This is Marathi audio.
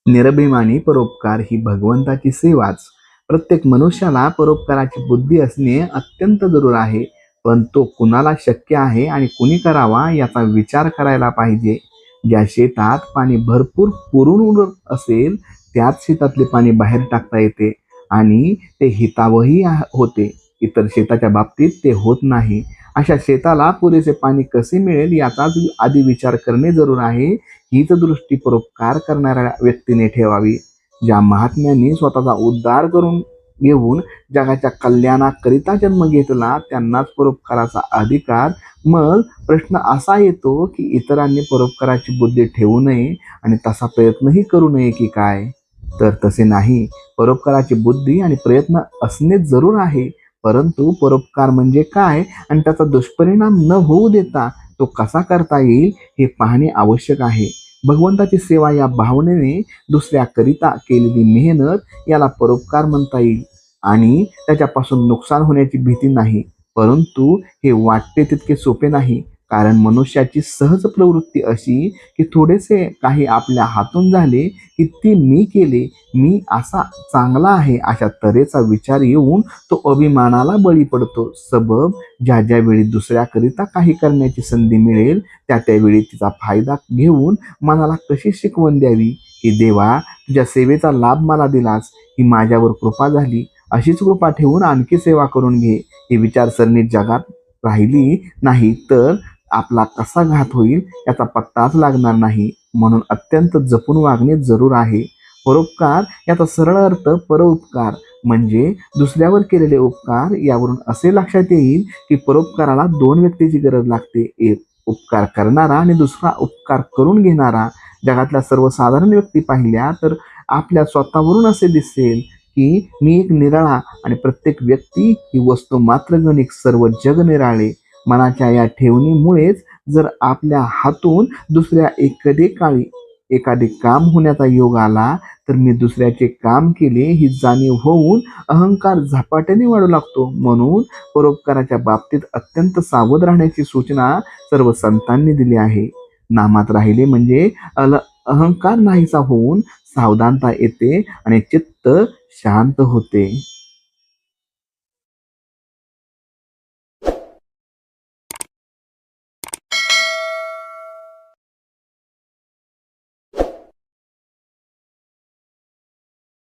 निरभिमानी परोपकार ही भगवंताची सेवाच. प्रत्येक मनुष्याला परोपकाराची बुद्धी असणे अत्यंत जरूर आहे, पण तो कुणाला शक्य आहे आणि कुणी करावा याचा विचार करायला पाहिजे. ज्या शेतात पाणी भरपूर पुरून उरत असेल त्याच शेतातले पाणी बाहेर टाकता येते आणि ते हितावही होते. इतर शेताच्या बाबतीत ते होत नाही. अशा शेताला पुरेसे पाणी कसे मिळेल याचाच आधी विचार करणे जरूर आहे. हीच दृष्टी परोपकार करणाऱ्या व्यक्तीने ठेवावी. ज्या महात्म्यांनी स्वतःचा उद्धार करून घेऊन जगाच्या कल्याणाकरिता जन्म घेतला त्यांनाच परोपकाराचा अधिकार. मग प्रश्न असा येतो की इतरांनी परोपकाराची बुद्धी ठेवू नये आणि तसा प्रयत्नही करू नये की काय? तर तसे नाही. परोपकाराची बुद्धी आणि प्रयत्न असणे जरूर आहे, परंतु परोपकार म्हणजे काय आणि त्याचा दुष्परिणाम न होऊ देता तो कसा करता येईल हे पाहणे आवश्यक आहे. भगवंताची सेवा या भावनेने दुसऱ्याकरिता केलेली मेहनत याला परोपकार म्हणता येईल आणि त्याच्यापासून नुकसान होण्याची भीती नाही. परंतु हे वाटते तितके सोपे नाही, कारण मनुष्याची सहज प्रवृत्ती अशी की थोडेसे काही आपल्या हातून झाले की ती मी केले, मी असा चांगला आहे अशा तऱ्हेचा विचार येऊन तो अभिमानाला बळी पडतो. सबब ज्या ज्या वेळी दुसऱ्याकरिता काही करण्याची संधी मिळेल त्या त्यावेळी तिचा फायदा घेऊन मनाला कशी शिकवण द्यावी की देवा, तुझ्या सेवेचा लाभ मला दिलास, ही माझ्यावर कृपा झाली, अशीच कृपा ठेवून आणखी सेवा करून घे. ही विचारसरणी जगात राहिली नाही तर आपला कसा घात होईल याचा पत्ताच लागणार नाही. म्हणून अत्यंत जपून वागणे जरूर आहे. परोपकार याचा सरळ अर्थ परोपकार म्हणजे दुसऱ्यावर केलेले उपकार. यावरून असे लक्षात येईल की परोपकाराला दोन व्यक्तीची गरज लागते, एक उपकार करणारा आणि दुसरा उपकार करून घेणारा. जगातल्या सर्वसाधारण व्यक्ती पाहिल्या तर आपल्या स्वतःवरून असे दिसेल की मी एक निराळा आणि प्रत्येक व्यक्ती ही वस्तू मात्र गणिक, सर्व जग निराळे. मनाच्या या ठेवणीमुळेच जर आपल्या हातून दुसऱ्या एखादे काम होण्याचा योग आला तर मी दुसऱ्याचे काम केले ही जाणीव होऊन अहंकार झपाट्याने वाढू लागतो. म्हणून परोपकाराच्या बाबतीत अत्यंत सावध राहण्याची सूचना सर्व संतांनी दिली आहे. नामात राहिले म्हणजे अहंकार नाहीसा होऊन सावधानता येते आणि चित्त शांत होते.